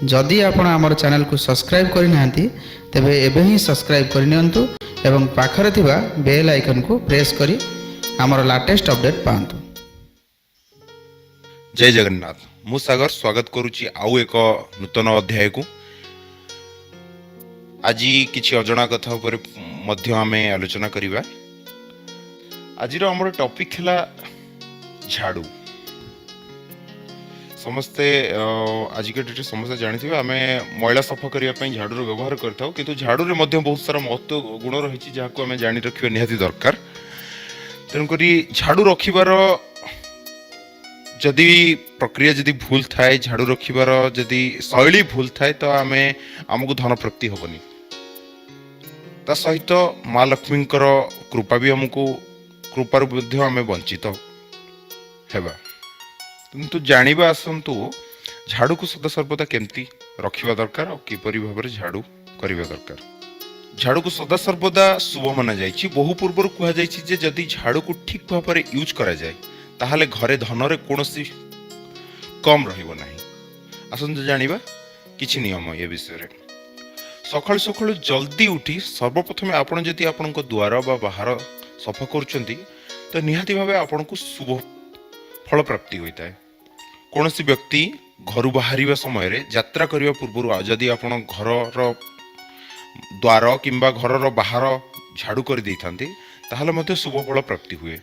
जदि आपण आमर चैनल को सब्सक्राइब करना तेबे एबे ही सब्सक्राइब करनियंतु एवं पाखरे थिबा बेल आइकन को प्रेस करी आमर लेटेस्ट अपडेट पांतु। जय जगन्नाथ। मु सागर स्वागत करुची आउ एक नूतन अध्याय को। आज किछि अजଣା कथा पर मध्य आमे आलोचना करिबा। आज हमर टॉपिक हला झाड़ू। समस्ते आज के डेट समस्ते जानी आम मैला सफा करने झाड़ू व्यवहार करता किंतु झाड़ू रे मध्य बहुत सारा महत्व गुण रही जहाँ आम जानी रखा निहाती दरकार। तेणुक झाड़ू रखिबार जदि प्रक्रिया जदि भूल थाए, झाड़ू रखिबार जदि शैली भूल थाए तो आमे आमको धन प्राप्ति हेबनी। ता सहित माँ लक्ष्मी कृपा भी आमको कृपार आम वंचित हेबा। किंतु जानिबा आसंतु झाड़ू को सदा सर्वदा केमती रखिबा दरकार और किपरि भाबरे झाड़ू करिबा दरकार। झाड़ू को सदा सर्वदा शुभ माना जाइछि। बहु पूर्व कहा जाइछि जे जदि झाड़ू को ठीक भाबरे यूज करा जाए ताहले घरे धनरे कोनोसी कम रहिबो नाही। आसंतु जानिबा किछि नियम ए विषय रे। सकाळ सकाळ जल्दी उठी सर्वप्रथमे आपण जदि आपनको द्वार बा बाहर सफा करूचंती तो निहाती भाबे आपनको शुभ फल प्राप्ति होता है। कौन सी व्यक्ति घर बाहर समय रे यात्रा करने पूर्व जदि आप घर द्वार किंबा घर बाहर झाड़ू कर दे ताहले मध्य शुभ फल प्राप्ति हुए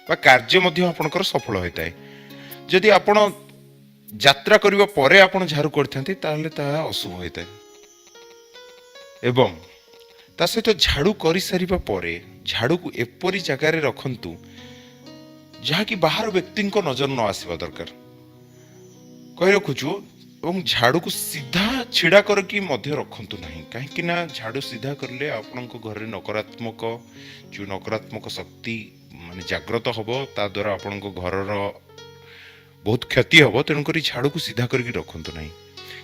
बा कार्य मध्य आपनकर सफल होता है। जदि आपण यात्रा करबा परे आपण झाड़ू करथांती ताहले ताहा अशुभ होता है। एवं ता सहित झाड़ू कर सारिबा परे झाड़ू को एपरी जगह रे रखंतु जहाँ की बाहर व्यक्ति को नजर न आसवा दरकार कही रखुचु। और झाड़ू को सीधा छिड़ा करके मध्य रखंतु नहीं, कहीं ना झाड़ू सीधा करले आपनको घर रे नकारात्मक जो नकारात्मक शक्ति माने जागृत हबो, ता द्वारा आपनको घर रो बहुत क्षति हबो। तेणु करी झाड़ू को सीधा करके रखंतु नहीं।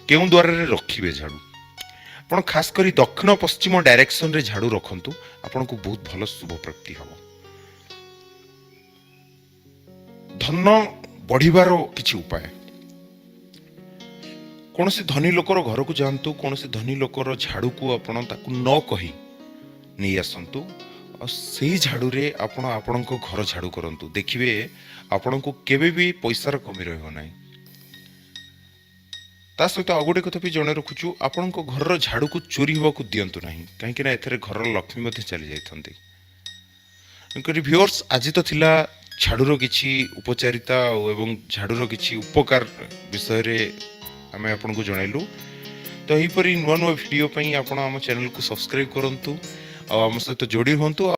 केउ द्वार रे रखिबे झाड़ू आपण खास करी दक्षिण पश्चिम डायरेक्शन रे झाड़ू रखंतु, आपनको बहुत भलो शुभ प्राप्ति हबो। धन बढ़िबार किछि उपाय। कौन से धनी लोकर घर को जातु, कौन से धनी लोकर झाड़ू को आपण ताकू न कही नहीं आसतु और सही झाड़ू रे आपण आपणको घर झाड़ू करंतु। देखिबे आपणको केबे भी पैसार कमी रहइबो नाही। ता सहित आ गोटे कथा भी जणे रखुछु, आपणको घर झाड़ू को चोरी होबा को दियंतु नाही, काहे कि ना एथरे घर लक्ष्मी मध्ये चली जाइथंती। इनकरी व्यूअर्स आज तो थिला झाड़ूर किछि उपचारिता एवं झाड़ूर किछि उपकार विषय रे आमे आपनको जणाइलु। तो एहीपरि नुआ नुआ वीडियो पई आपण हम चैनल को सब्सक्राइब करंतु और हम सहित जोड़ी होंतु।